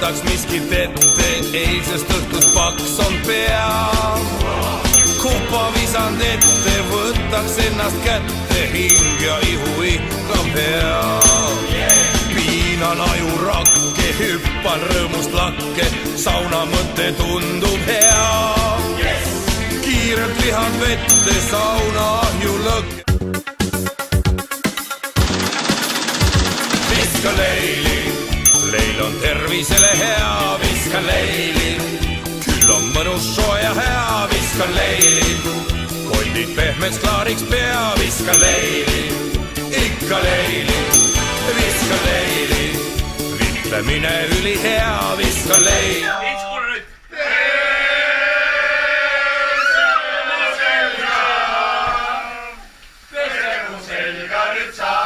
võtaks miskit ette, eilsest õhtust paks on pea. Kupa visand ette, võtaks ennast kätte, hing ja ihu ikka pea. Piinan ajurakke, hüppan rõõmust lakke, sauna mõte tundub hea. Kiirelt lihan vette, sauna ahju lõkke. Viska leili, leil on tervisele hea, viska leili. Küll on mõnus soe ja hea, viska leili. Koldid pehmeks klaariks pea, viska leili. Ikka leili, viska leili. Vitlemine üli hea, viska leili. Pesemu selga nüüd saa.